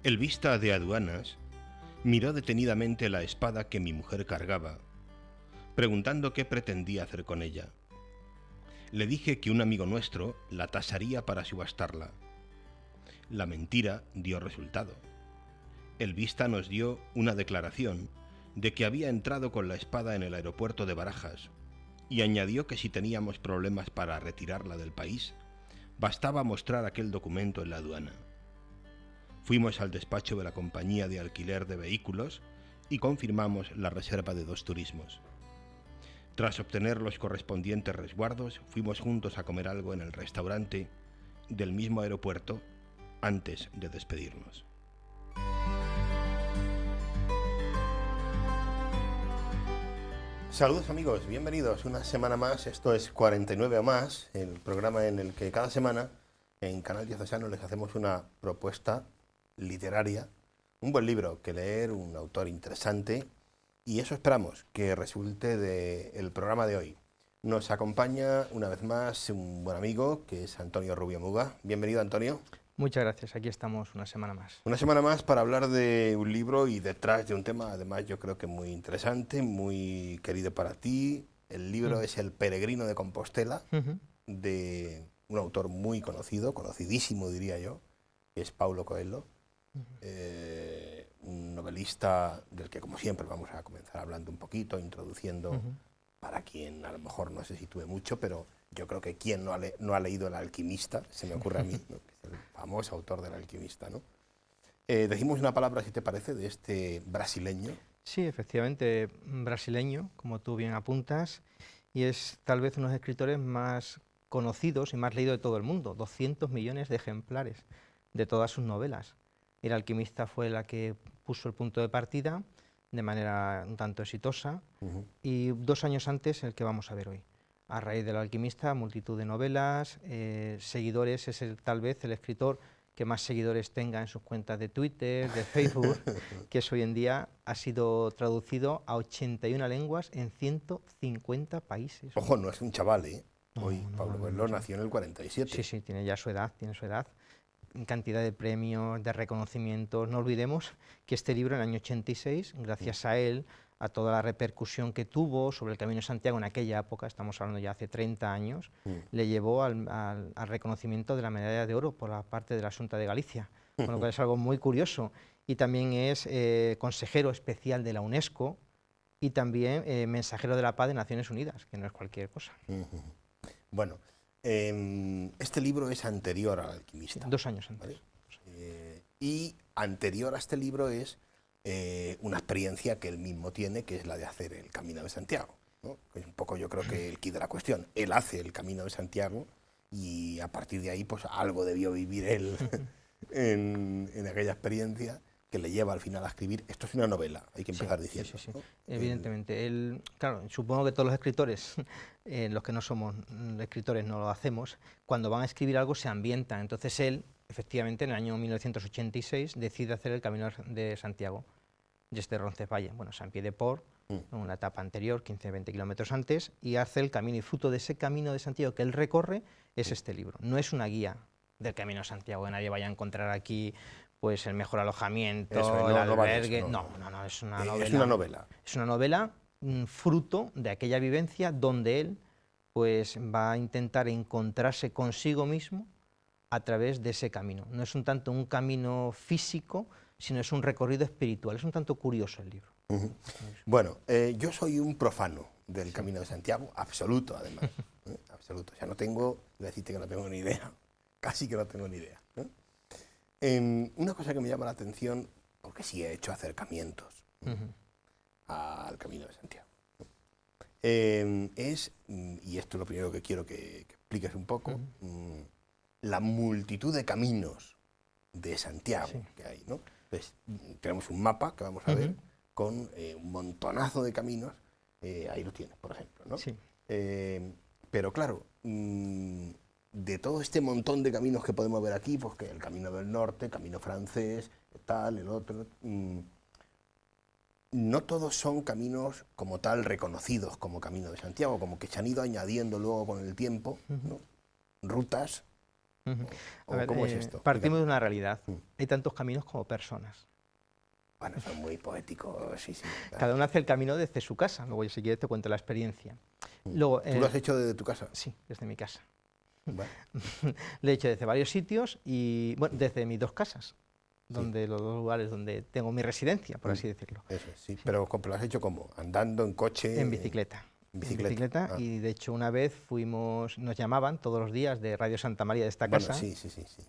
El vista de aduanas miró detenidamente la espada que mi mujer cargaba, preguntando qué pretendía hacer con ella. Le dije que un amigo nuestro la tasaría para subastarla. La mentira dio resultado. El vista nos dio una declaración de que había entrado con la espada en el aeropuerto de Barajas y añadió que si teníamos problemas para retirarla del país, bastaba mostrar aquel documento en la aduana. Fuimos al despacho de la compañía de alquiler de vehículos y confirmamos la reserva de 2 turismos. Tras obtener los correspondientes resguardos, fuimos juntos a comer algo en el restaurante del mismo aeropuerto antes de despedirnos. Saludos amigos, bienvenidos una semana más. Esto es 49 o más, el programa en el que cada semana en Canal Diocesano les hacemos una propuesta literaria, un buen libro que leer, un autor interesante, y eso esperamos que resulte del programa de hoy. Nos acompaña una vez más un buen amigo que es Antonio Rubio Muga. Bienvenido, Antonio. Muchas gracias, aquí estamos una semana más. Una semana más para hablar de un libro y detrás de un tema, además yo creo que muy interesante, muy querido para ti. El libro es El peregrino de Compostela, de un autor muy conocido, conocidísimo diría yo, que es Paulo Coelho, un novelista del que como siempre vamos a comenzar hablando un poquito, introduciendo para quien a lo mejor no se sitúe mucho, pero yo creo que quien no ha leído El alquimista, se me ocurre a mí, ¿no? Que es el famoso autor del Alquimista, ¿no? Decimos una palabra, si te parece, de este brasileño. Sí, efectivamente, brasileño, como tú bien apuntas, y es tal vez uno de los escritores más conocidos y más leídos de todo el mundo, 200 millones de ejemplares de todas sus novelas. El Alquimista fue la que puso el punto de partida de manera un tanto exitosa, y 2 años antes el que vamos a ver hoy. A raíz del Alquimista, multitud de novelas, seguidores, es tal vez el escritor que más seguidores tenga en sus cuentas de Twitter, de Facebook, que es hoy en día ha sido traducido a 81 lenguas en 150 países. Ojo, no es un chaval, ¿eh? Hoy No, Paulo Coelho nació en el 47. Sí, tiene ya su edad, cantidad de premios, de reconocimientos. No olvidemos que este libro en el año 86, gracias a él, a toda la repercusión que tuvo sobre el Camino de Santiago en aquella época, estamos hablando ya hace 30 años, le llevó al reconocimiento de la medalla de oro por la parte de la Xunta de Galicia, con lo cual es algo muy curioso. Y también es consejero especial de la UNESCO y también mensajero de la paz de Naciones Unidas, que no es cualquier cosa. Bueno, este libro es anterior al Alquimista. 2 años antes. ¿Vale? Y anterior a este libro es una experiencia que él mismo tiene, que es la de hacer el Camino de Santiago, ¿no? Que es un poco, yo creo que el quid de la cuestión. Él hace el Camino de Santiago y a partir de ahí pues algo debió vivir él en aquella experiencia que le lleva al final a escribir. Esto es una novela, hay que empezar diciendo. Sí. ¿No? Evidentemente. Claro, supongo que todos los escritores, los que no somos escritores no lo hacemos, cuando van a escribir algo se ambientan. Entonces él, efectivamente, en el año 1986 decide hacer el Camino de Santiago desde Roncesvalles, bueno, Saint-Pied-de-Port, en una etapa anterior, 15-20 kilómetros antes, y hace el camino, y fruto de ese Camino de Santiago que él recorre es este libro. No es una guía del Camino de Santiago, que nadie vaya a encontrar aquí pues el mejor alojamiento, el albergue. No, es una novela. Es una novela. Es una novela fruto de aquella vivencia donde él pues va a intentar encontrarse consigo mismo a través de ese camino. No es un tanto un camino físico, sino es un recorrido espiritual. Es un tanto curioso el libro. Bueno, yo soy un profano del Camino de Santiago, absoluto además. Absoluto. O sea, no tengo, voy a decirte que no tengo ni idea, casi que no tengo ni idea. Una cosa que me llama la atención, porque sí he hecho acercamientos al Camino de Santiago, es, y esto es lo primero que quiero que expliques un poco, la multitud de caminos de Santiago que hay, ¿no? Pues, tenemos un mapa que vamos a ver con un montonazo de caminos, ahí lo tienes, por ejemplo, ¿no? Sí. Pero claro, de todo este montón de caminos que podemos ver aquí, pues que el Camino del Norte, Camino francés, tal, el otro, no todos son caminos como tal reconocidos como Camino de Santiago, como que se han ido añadiendo luego con el tiempo, ¿no? Rutas Ujú. A ¿O ver, cómo es esto? partimos de Explícame. una realidad. Mm. Hay tantos caminos como personas. Bueno, eso es muy poético, sí, sí. Cada uno hace el camino desde su casa. Luego, si quieres, te cuento la experiencia. Luego, ¿Tú lo has hecho desde tu casa? sí, desde mi casa. Bueno, Lo he hecho desde varios sitios y, bueno, desde mis dos casas, sí. donde los dos lugares donde tengo mi residencia, por así decirlo. Eso es, sí. Pero ¿lo has hecho cómo? ¿Andando, en coche? En bicicleta. En bicicleta. Ah. Y de hecho una vez nos llamaban todos los días de Radio Santa María de esta Bueno, casa, sí, sí, sí, sí.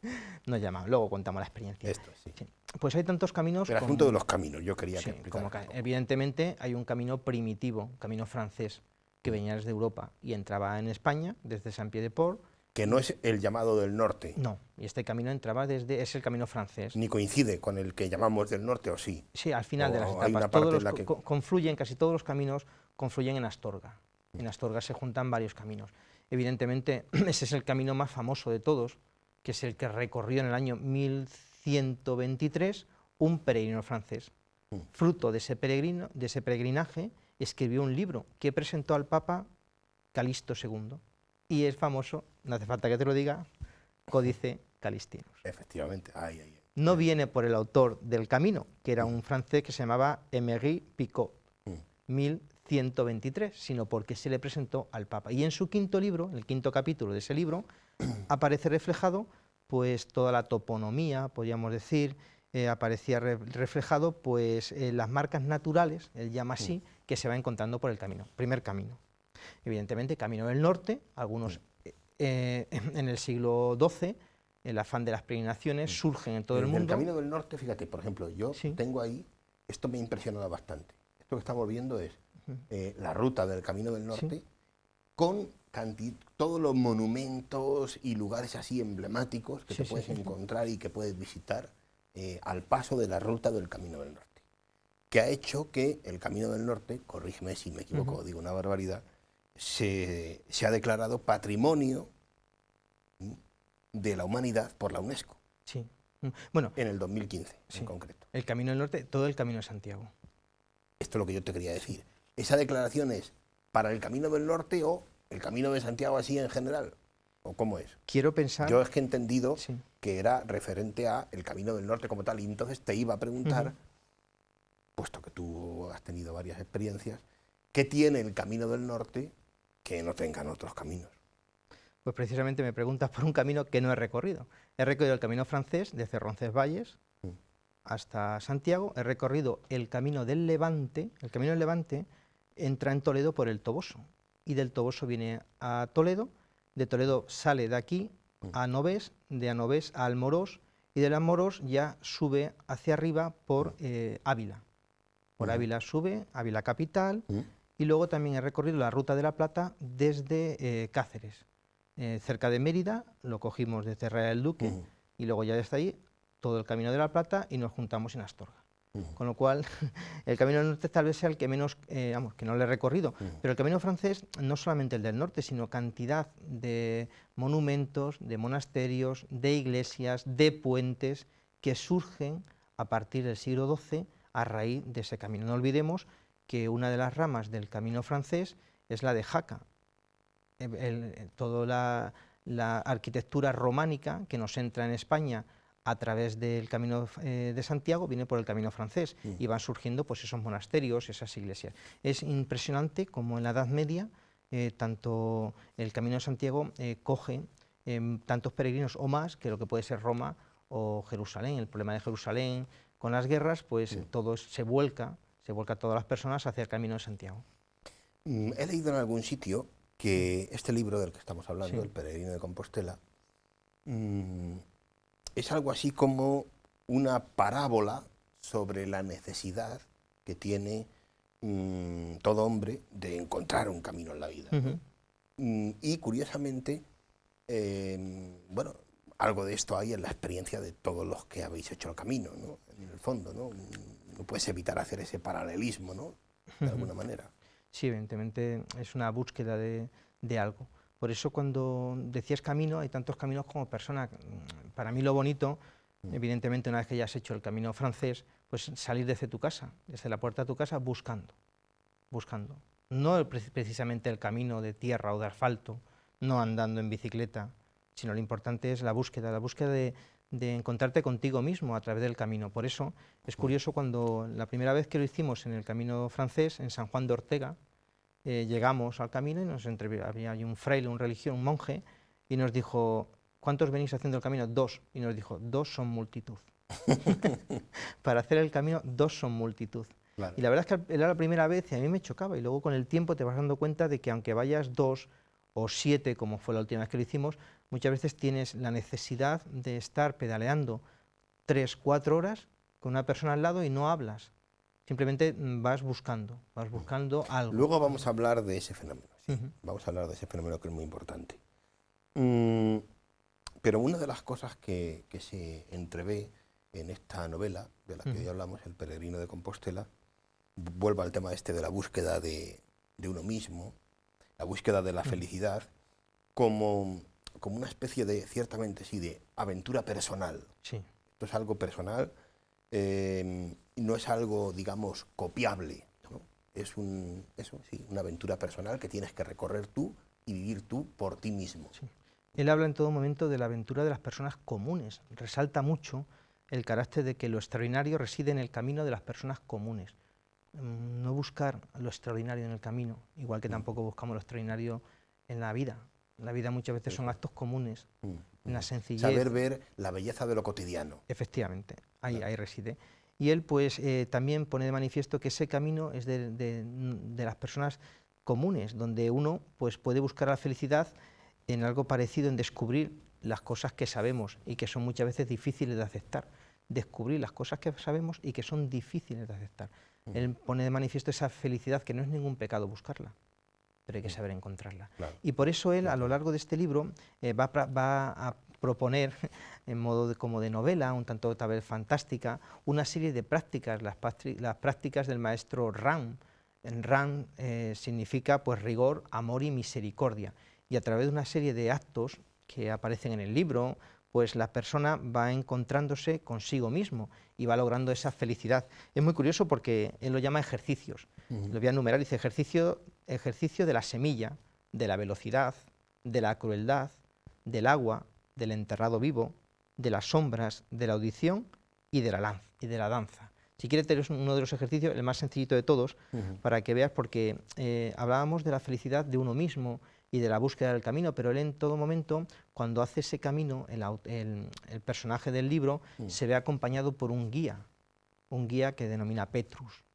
nos llamaban, luego contamos la experiencia. Esto, sí. Sí. Pues hay tantos caminos El asunto de los caminos, yo quería que sí, explicaras un poco. evidentemente hay un camino primitivo, un camino francés, que venía desde Europa y entraba en España, desde Saint-Pied-de-Port. Que no es el llamado del norte. No, y este camino entraba es el camino francés. Ni coincide con el que llamamos del norte, ¿o sí? Sí, al final de las hay etapas. una Todos parte los en la que... confluyen, casi todos los caminos confluyen en Astorga. En Astorga se juntan varios caminos. Evidentemente, ese es el camino más famoso de todos, que es el que recorrió en el año 1123 un peregrino francés. Fruto de ese peregrinaje, escribió un libro que presentó al Papa Calixto II. Y es famoso, no hace falta que te lo diga, Códice Calistinus. Efectivamente, ahí. No viene por el autor del camino, que era un francés que se llamaba Emery Picot, 1123, sino porque se le presentó al Papa. Y en su quinto libro, en el quinto capítulo de ese libro, aparece reflejado pues toda la toponomía, podríamos decir, aparecía reflejado pues las marcas naturales, él llama así, que se va encontrando por el camino. Primer camino. Evidentemente, camino del norte, algunos en el siglo XII, el afán de las peregrinaciones, surgen en todo el mundo. El camino del norte, fíjate, por ejemplo, yo tengo ahí, esto me ha impresionado bastante. Esto que estamos viendo es la ruta del camino del norte con todos los monumentos y lugares así emblemáticos que te puedes encontrar y que puedes visitar al paso de la ruta del camino del norte. Que ha hecho que el camino del norte, corrígeme si me equivoco, digo una barbaridad, se ha declarado patrimonio de la humanidad por la UNESCO. Sí. Bueno, en el 2015, en concreto. El Camino del Norte, todo el Camino de Santiago. Esto es lo que yo te quería decir. ¿Esa declaración es para el Camino del Norte o el Camino de Santiago así en general? ¿O cómo es? Quiero pensar... Yo es que he entendido que era referente a el Camino del Norte como tal, y entonces te iba a preguntar, puesto que tú has tenido varias experiencias, ¿qué tiene el Camino del Norte que no tengan otros caminos? Pues precisamente me preguntas por un camino que no he recorrido. He recorrido el camino francés desde Roncesvalles hasta Santiago. He recorrido el camino del Levante. El camino del Levante entra en Toledo por el Toboso. Y del Toboso viene a Toledo. De Toledo sale de aquí a Anovés, de Anovés a Almorós. Y del Almorós ya sube hacia arriba por Ávila. Por Ávila sube, Ávila capital. Y luego también he recorrido la Ruta de la Plata desde Cáceres. Cerca de Mérida, lo cogimos desde Real del Duque y luego ya desde ahí todo el Camino de la Plata y nos juntamos en Astorga. Con lo cual, el Camino del Norte tal vez sea el que menos, que no lo he recorrido, pero el Camino francés, no solamente el del norte, sino cantidad de monumentos, de monasterios, de iglesias, de puentes que surgen a partir del siglo XII a raíz de ese camino. No olvidemos que una de las ramas del Camino francés es la de Jaca. Toda la arquitectura románica que nos entra en España a través del Camino de Santiago viene por el Camino francés y van surgiendo pues esos monasterios, esas iglesias. Es impresionante como en la Edad Media tanto el Camino de Santiago coge tantos peregrinos o más que lo que puede ser Roma o Jerusalén. El problema de Jerusalén con las guerras, pues todo se vuelca todas las personas hacia el Camino de Santiago. He leído en algún sitio que este libro del que estamos hablando, El peregrino de Compostela, es algo así como una parábola sobre la necesidad que tiene todo hombre de encontrar un camino en la vida. Y curiosamente, bueno, algo de esto hay en la experiencia de todos los que habéis hecho el camino, ¿no? En el fondo, ¿no? No puedes evitar hacer ese paralelismo, ¿no? De alguna manera. Sí, evidentemente es una búsqueda de algo. Por eso cuando decías camino, hay tantos caminos como personas. Para mí lo bonito, evidentemente una vez que ya has hecho el camino francés, pues salir desde tu casa, desde la puerta de tu casa, buscando. No precisamente el camino de tierra o de asfalto, no andando en bicicleta, sino lo importante es la búsqueda de encontrarte contigo mismo a través del camino. Por eso es curioso cuando la primera vez que lo hicimos en el camino francés, en San Juan de Ortega, llegamos al camino y había allí un fraile, un monje, y nos dijo, ¿cuántos venís haciendo el camino? 2. Y nos dijo, 2 son multitud. Para hacer el camino, 2 son multitud. Claro. Y la verdad es que era la primera vez y a mí me chocaba, y luego con el tiempo te vas dando cuenta de que aunque vayas 2 o 7, como fue la última vez que lo hicimos, muchas veces tienes la necesidad de estar pedaleando 3, 4 horas con una persona al lado y no hablas. Simplemente vas buscando algo. Luego vamos a hablar de ese fenómeno. ¿Sí? Vamos a hablar de ese fenómeno que es muy importante. Pero una de las cosas que se entrevé en esta novela, de la que hoy hablamos, El peregrino de Compostela, vuelvo al tema este de la búsqueda de uno mismo, la búsqueda de la felicidad, como una especie de, ciertamente sí, de aventura personal. Sí. Esto es algo personal, no es algo, digamos, copiable, ¿no? Es una aventura personal que tienes que recorrer tú y vivir tú por ti mismo. Sí. Él habla en todo momento de la aventura de las personas comunes, resalta mucho el carácter de que lo extraordinario reside en el camino de las personas comunes. No buscar lo extraordinario en el camino, igual que tampoco buscamos lo extraordinario en la vida. La vida muchas veces son actos comunes, en la sencillez. Saber ver la belleza de lo cotidiano. Efectivamente, ahí reside. Y él pues también pone de manifiesto que ese camino es de las personas comunes, donde uno pues puede buscar la felicidad en algo parecido, en descubrir las cosas que sabemos y que son muchas veces difíciles de aceptar. Descubrir las cosas que sabemos y que son difíciles de aceptar. Él pone de manifiesto esa felicidad, que no es ningún pecado buscarla, pero hay que saber encontrarla. Claro. Y por eso él, a lo largo de este libro, va a proponer, en modo como de novela, un tanto tal vez fantástica, una serie de prácticas, las prácticas del maestro Ram. Ram significa pues rigor, amor y misericordia. Y a través de una serie de actos que aparecen en el libro, pues la persona va encontrándose consigo mismo y va logrando esa felicidad. Es muy curioso porque él lo llama ejercicios. Lo voy a enumerar, dice ejercicio de la semilla, de la velocidad, de la crueldad, del agua, del enterrado vivo, de las sombras, de la audición y de la danza. Si quieres, tener uno de los ejercicios, el más sencillito de todos, para que veas, porque hablábamos de la felicidad de uno mismo y de la búsqueda del camino, pero él en todo momento, cuando hace ese camino, el personaje del libro se ve acompañado por un guía que denomina Petrus.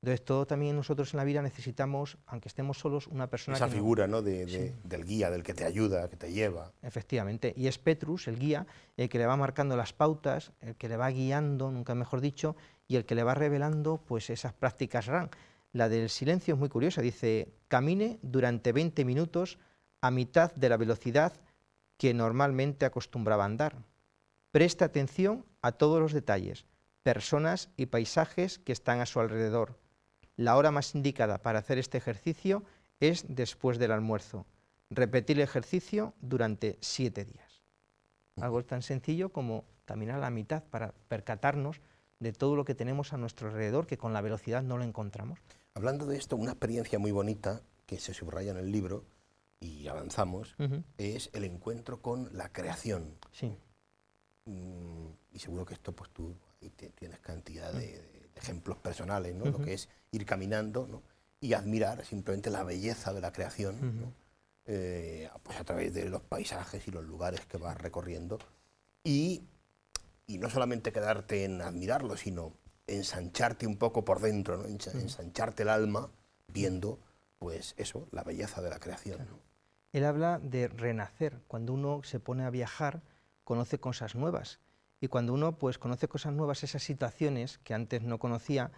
Entonces, todo también nosotros en la vida necesitamos, aunque estemos solos, una persona esa que figura, ¿no? Del guía, del que te ayuda, que te lleva. Efectivamente, y es Petrus, el guía, el que le va marcando las pautas, el que le va guiando, nunca mejor dicho, y el que le va revelando pues esas prácticas Ram. La del silencio es muy curiosa, dice, camine durante 20 minutos a mitad de la velocidad que normalmente acostumbraba a andar. Preste atención a todos los detalles, personas y paisajes que están a su alrededor. La hora más indicada para hacer este ejercicio es después del almuerzo. Repetir el ejercicio durante 7 días. Algo tan sencillo como caminar a la mitad para percatarnos de todo lo que tenemos a nuestro alrededor, que con la velocidad no lo encontramos. Hablando de esto, una experiencia muy bonita que se subraya en el libro, y avanzamos, es el encuentro con la creación. Sí. Y seguro que esto, pues tú tienes cantidad de ejemplos personales, ¿no? Lo que es ir caminando, ¿no? Y admirar simplemente la belleza de la creación, ¿no? Pues a través de los paisajes y los lugares que vas recorriendo. Y no solamente quedarte en admirarlo, sino ensancharte un poco por dentro, ¿no? Ensancharte el alma viendo, pues eso, la belleza de la creación. Claro. Él habla de renacer. Cuando uno se pone a viajar, conoce cosas nuevas. Y cuando uno pues conoce cosas nuevas, esas situaciones que antes no conocía,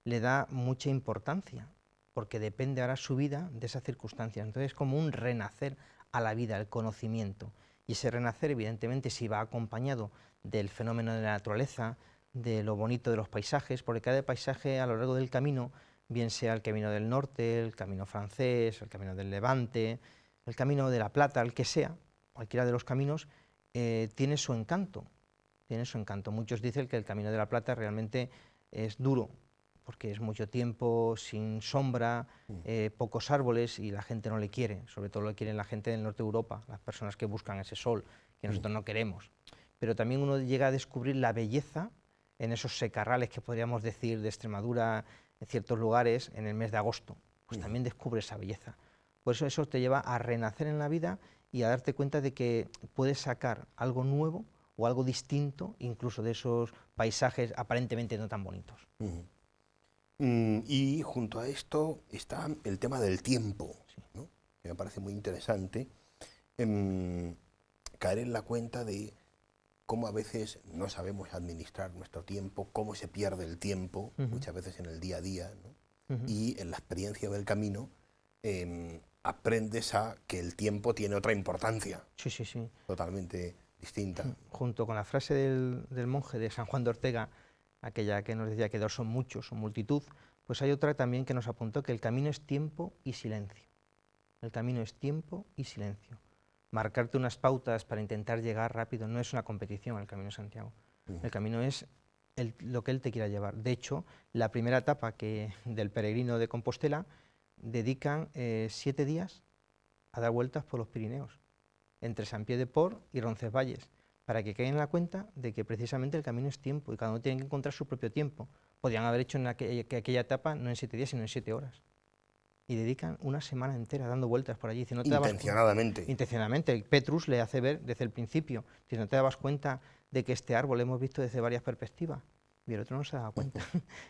le da mucha importancia, porque depende ahora su vida de esas circunstancias. Entonces es como un renacer a la vida, el conocimiento. Y ese renacer, evidentemente, si va acompañado del fenómeno de la naturaleza, de lo bonito de los paisajes, porque cada paisaje a lo largo del camino, bien sea el camino del norte, el camino francés, el camino del Levante, el camino de la Plata, el que sea, cualquiera de los caminos, tiene su encanto. Tiene su encanto. Muchos dicen que el Camino de la Plata realmente es duro, porque es mucho tiempo sin sombra, pocos árboles y la gente no le quiere, sobre todo lo quieren la gente del norte de Europa, las personas que buscan ese sol que nosotros no queremos. Pero también uno llega a descubrir la belleza en esos secarrales que podríamos decir de Extremadura, en ciertos lugares, en el mes de agosto, pues también descubre esa belleza. Por eso te lleva a renacer en la vida y a darte cuenta de que puedes sacar algo nuevo o algo distinto, incluso de esos paisajes aparentemente no tan bonitos. Y junto a esto está el tema del tiempo, ¿no? Que me parece muy interesante, caer en la cuenta de cómo a veces no sabemos administrar nuestro tiempo, cómo se pierde el tiempo, muchas veces en el día a día, ¿no? Y en la experiencia del camino aprendes a que el tiempo tiene otra importancia, totalmente distinta. Junto con la frase del monje de San Juan de Ortega, aquella que nos decía que dos son muchos, son multitud, pues hay otra también que nos apuntó que el camino es tiempo y silencio. El camino es tiempo y silencio. Marcarte unas pautas para intentar llegar rápido no es una competición el Camino de Santiago. El camino es lo que él te quiera llevar. De hecho, la primera etapa del peregrino de Compostela dedican 7 días a dar vueltas por los Pirineos, entre Saint-Pied-de-Port y Roncesvalles, para que caigan en la cuenta de que precisamente el camino es tiempo y cada uno tiene que encontrar su propio tiempo. Podrían haber hecho aquella etapa no en 7 días, sino en 7 horas. Y dedican una semana entera dando vueltas por allí. Intencionadamente. Intencionadamente. Petrus le hace ver desde el principio, si no te dabas cuenta de que este árbol lo hemos visto desde varias perspectivas, y el otro no se daba cuenta.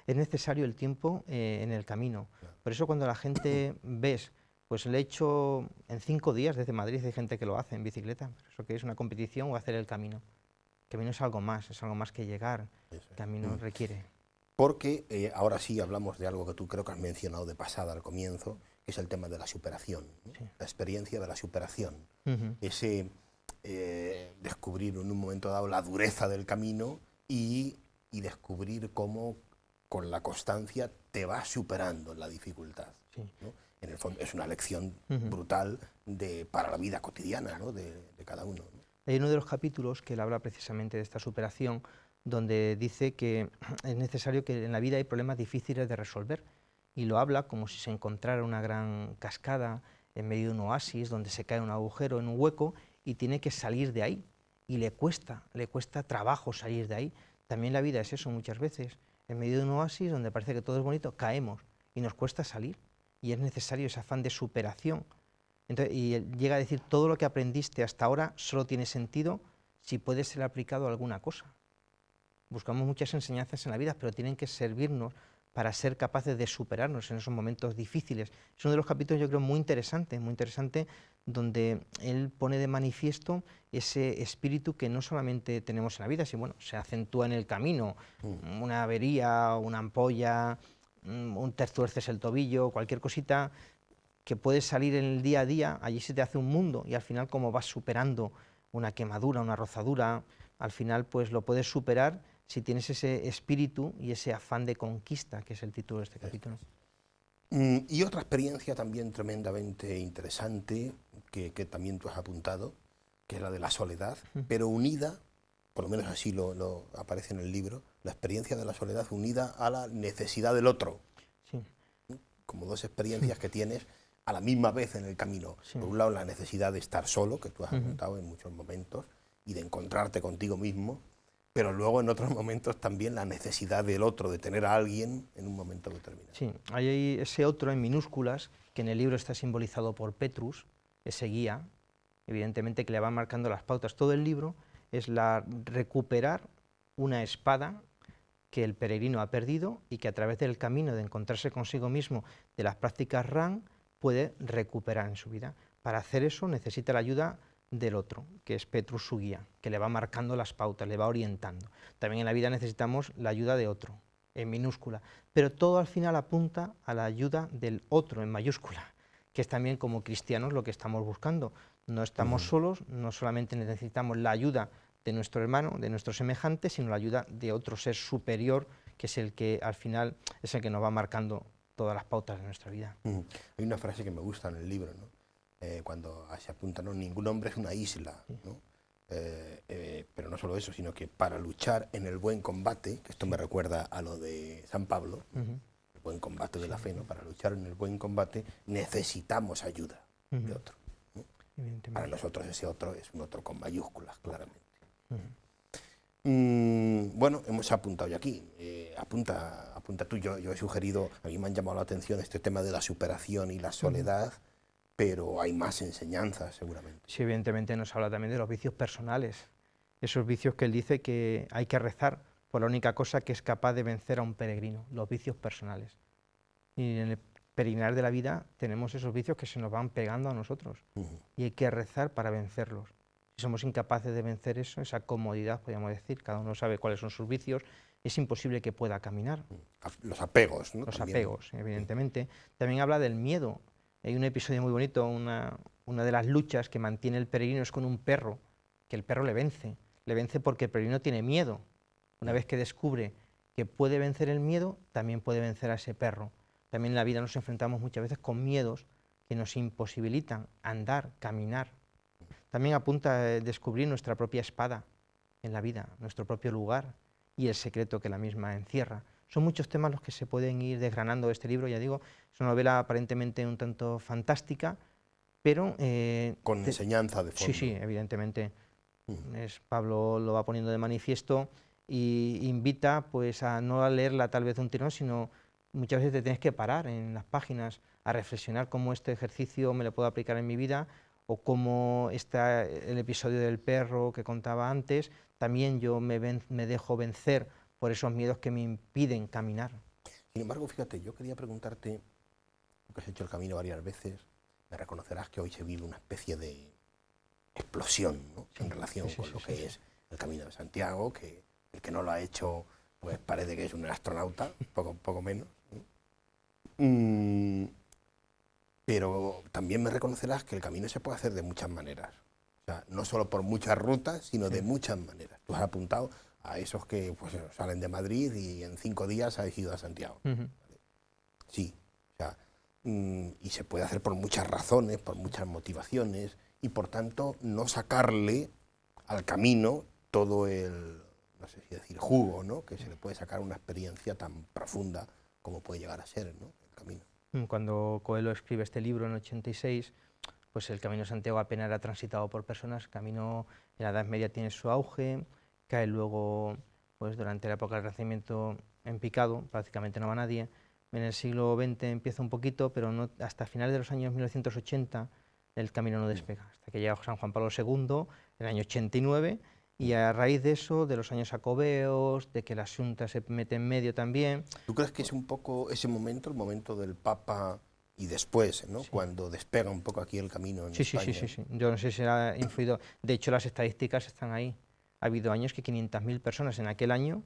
Es necesario el tiempo en el camino. Por eso cuando la gente ves, pues le he hecho en 5 días desde Madrid, hay gente que lo hace en bicicleta, eso que es una competición o hacer el camino. El camino es algo más que llegar, el camino requiere. Porque ahora sí hablamos de algo que tú creo que has mencionado de pasada al comienzo, que es el tema de la superación, ¿no? La experiencia de la superación. Ese descubrir en un momento dado la dureza del camino y descubrir cómo con la constancia te vas superando la dificultad, ¿no? En el fondo es una lección brutal para la vida cotidiana, ¿no? de cada uno, ¿no? Hay uno de los capítulos que él habla precisamente de esta superación, donde dice que es necesario que en la vida hay problemas difíciles de resolver, y lo habla como si se encontrara una gran cascada en medio de un oasis donde se cae un agujero en un hueco y tiene que salir de ahí, y le cuesta trabajo salir de ahí. También la vida es eso muchas veces, en medio de un oasis donde parece que todo es bonito, caemos y nos cuesta salir, y es necesario ese afán de superación. Entonces, y él llega a decir, todo lo que aprendiste hasta ahora solo tiene sentido si puede ser aplicado a alguna cosa. Buscamos muchas enseñanzas en la vida, pero tienen que servirnos para ser capaces de superarnos en esos momentos difíciles. Es uno de los capítulos, yo creo, muy interesante, donde él pone de manifiesto ese espíritu que no solamente tenemos en la vida, sino bueno, se acentúa en el camino. Una avería, una ampolla, te tuerces el tobillo, cualquier cosita que puede salir en el día a día, allí se te hace un mundo, y al final, como vas superando una quemadura, una rozadura, al final pues lo puedes superar si tienes ese espíritu y ese afán de conquista, que es el título de este capítulo. Y otra experiencia también tremendamente interesante, que también tú has apuntado, que es la de la soledad, pero unida, por lo menos así lo aparece en el libro, la experiencia de la soledad unida a la necesidad del otro. Sí. Como dos experiencias que tienes a la misma vez en el camino. Por un lado, la necesidad de estar solo, que tú has apuntado en muchos momentos, y de encontrarte contigo mismo, pero luego en otros momentos también la necesidad del otro, de tener a alguien en un momento determinado. Sí, hay ese otro en minúsculas, que en el libro está simbolizado por Petrus, ese guía, evidentemente que le va marcando las pautas. Todo el libro es recuperar una espada que el peregrino ha perdido y que a través del camino de encontrarse consigo mismo, de las prácticas RAN, puede recuperar en su vida. Para hacer eso necesita la ayuda del otro, que es Petrus su guía, que le va marcando las pautas, le va orientando. También en la vida necesitamos la ayuda de otro, en minúscula, pero todo al final apunta a la ayuda del otro, en mayúscula, que es también como cristianos lo que estamos buscando. No estamos solos, no solamente necesitamos la ayuda de nuestro hermano, de nuestro semejante, sino la ayuda de otro ser superior, que es el que al final es el que nos va marcando todas las pautas de nuestra vida. Hay una frase que me gusta en el libro, ¿no? Cuando se apunta, ¿no? Ningún hombre es una isla, ¿no? pero no solo eso, sino que para luchar en el buen combate, que esto me recuerda a lo de San Pablo, el buen combate de la fe, ¿no? Para luchar en el buen combate necesitamos ayuda de otro, ¿no? Para nosotros ese otro es un otro con mayúsculas, claramente. Bueno, hemos apuntado ya aquí, apunta tú, yo he sugerido, a mí me han llamado la atención este tema de la superación y la soledad, pero hay más enseñanzas seguramente. Sí, evidentemente nos habla también de los vicios personales, esos vicios que él dice que hay que rezar por la única cosa que es capaz de vencer a un peregrino, los vicios personales. Y en el peregrinar de la vida tenemos esos vicios que se nos van pegando a nosotros y hay que rezar para vencerlos. Si somos incapaces de vencer eso, esa comodidad, podríamos decir, cada uno sabe cuáles son sus vicios, es imposible que pueda caminar. Los apegos, ¿no? Los También. apegos, evidentemente. También habla del miedo. Hay un episodio muy bonito, una de las luchas que mantiene el peregrino es con un perro, que el perro le vence porque el peregrino tiene miedo. Una vez que descubre que puede vencer el miedo, también puede vencer a ese perro. También en la vida nos enfrentamos muchas veces con miedos que nos imposibilitan andar, caminar. También apunta a descubrir nuestra propia espada en la vida, nuestro propio lugar y el secreto que la misma encierra. Son muchos temas los que se pueden ir desgranando de este libro, ya digo, es una novela aparentemente un tanto fantástica, pero... con enseñanza de fondo. Sí, evidentemente. Pablo lo va poniendo de manifiesto y invita pues a no a leerla tal vez de un tirón, sino muchas veces te tienes que parar en las páginas a reflexionar cómo este ejercicio me lo puedo aplicar en mi vida, o cómo está el episodio del perro que contaba antes, también yo me dejo vencer por esos miedos que me impiden caminar. Sin embargo, fíjate, yo quería preguntarte, tú que has hecho el camino varias veces, me reconocerás que hoy se vive una especie de explosión, ¿no? En relación con lo que es el Camino de Santiago, que el que no lo ha hecho, pues parece que es un astronauta, poco menos, ¿no? Pero también me reconocerás que el camino se puede hacer de muchas maneras. O sea, no solo por muchas rutas, sino de muchas maneras. Tú has apuntado a esos que pues, salen de Madrid y en 5 días habéis ido a Santiago. Sí, o sea, y se puede hacer por muchas razones, por muchas motivaciones, y por tanto no sacarle al camino todo el, no sé si decir jugo, ¿no? Que se le puede sacar una experiencia tan profunda como puede llegar a ser, ¿no? El camino. Cuando Coelho escribe este libro en 86, pues el Camino de Santiago apenas era transitado por personas. El camino en la Edad Media tiene su auge, cae luego, pues durante la época del Renacimiento, en picado, prácticamente no va nadie. En el siglo XX empieza un poquito, pero no, hasta finales de los años 1980 el camino no despega, hasta que llega San Juan Pablo II en el año 89, y a raíz de eso, de los años jacobeos, de que la Xunta se mete en medio también... ¿Tú crees que es un poco ese momento, el momento del Papa y después, ¿no? Sí. Cuando despega un poco aquí el camino en España? Sí. Yo no sé si ha influido. De hecho, las estadísticas están ahí. Ha habido años que 500.000 personas en aquel año,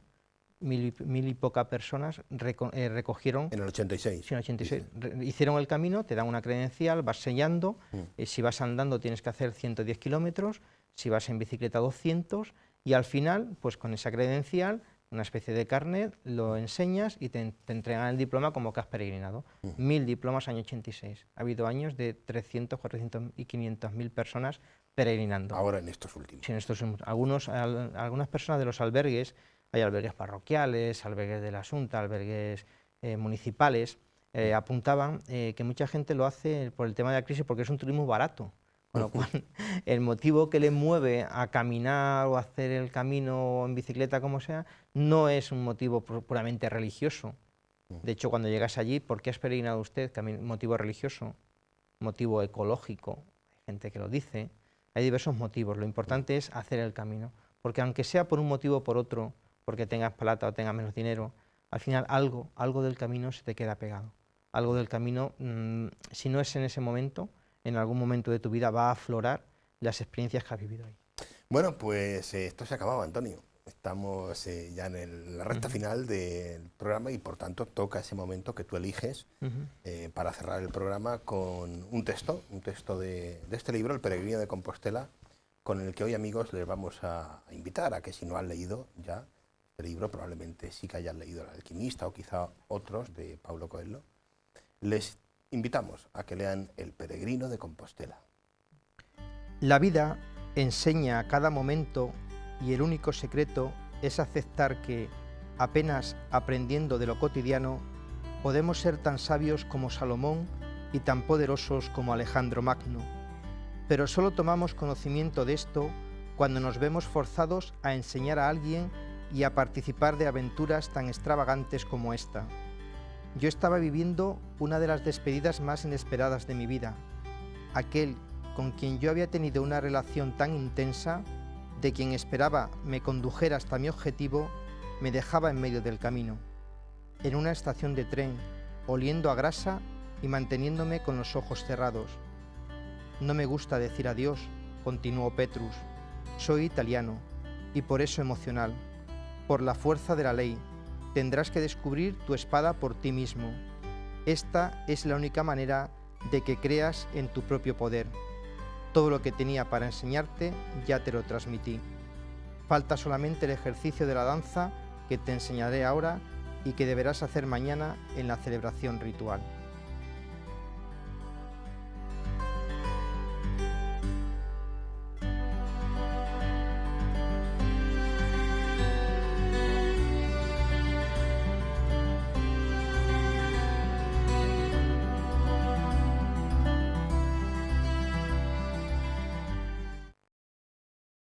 mil y poca personas recogieron... En el 86. Sí, en el 86. Sí. Hicieron el camino, te dan una credencial, vas sellando, si vas andando tienes que hacer 110 kilómetros, si vas en bicicleta 200, y al final, pues con esa credencial, una especie de carnet, lo enseñas y te entregan el diploma como que has peregrinado. 1000 diplomas año 86. Ha habido años de 300, 400 y 500.000 personas peregrinando. Ahora en estos últimos. Sí, en estos algunas personas de los albergues, hay albergues parroquiales, albergues de la Xunta, albergues municipales, apuntaban que mucha gente lo hace por el tema de la crisis porque es un turismo barato. Con lo cual, el motivo que le mueve a caminar o a hacer el camino en bicicleta, como sea, no es un motivo puramente religioso. De hecho, cuando llegas allí, ¿por qué has peregrinado usted? Motivo religioso, motivo ecológico, hay gente que lo dice, hay diversos motivos. Lo importante es hacer el camino, porque aunque sea por un motivo o por otro, porque tengas plata o tengas menos dinero, al final algo del camino se te queda pegado. Algo del camino, si no es en ese momento, en algún momento de tu vida va a aflorar las experiencias que has vivido ahí. Bueno, pues esto se acababa, Antonio. Estamos ya en la recta final del programa y por tanto toca ese momento que tú eliges para cerrar el programa con un texto de este libro, El Peregrino de Compostela, con el que hoy, amigos, les vamos a invitar a que si no han leído ya este libro, probablemente sí que hayan leído El Alquimista o quizá otros de Paulo Coelho, les invitamos a que lean El Peregrino de Compostela. La vida enseña a cada momento y el único secreto es aceptar que, apenas aprendiendo de lo cotidiano, podemos ser tan sabios como Salomón y tan poderosos como Alejandro Magno. Pero solo tomamos conocimiento de esto cuando nos vemos forzados a enseñar a alguien y a participar de aventuras tan extravagantes como esta. Yo estaba viviendo una de las despedidas más inesperadas de mi vida. Aquel con quien yo había tenido una relación tan intensa, de quien esperaba me condujera hasta mi objetivo, me dejaba en medio del camino, en una estación de tren, oliendo a grasa y manteniéndome con los ojos cerrados. No me gusta decir adiós, continuó Petrus. Soy italiano y por eso emocional. Por la fuerza de la ley, tendrás que descubrir tu espada por ti mismo. Esta es la única manera de que creas en tu propio poder. Todo lo que tenía para enseñarte ya te lo transmití. Falta solamente el ejercicio de la danza que te enseñaré ahora y que deberás hacer mañana en la celebración ritual.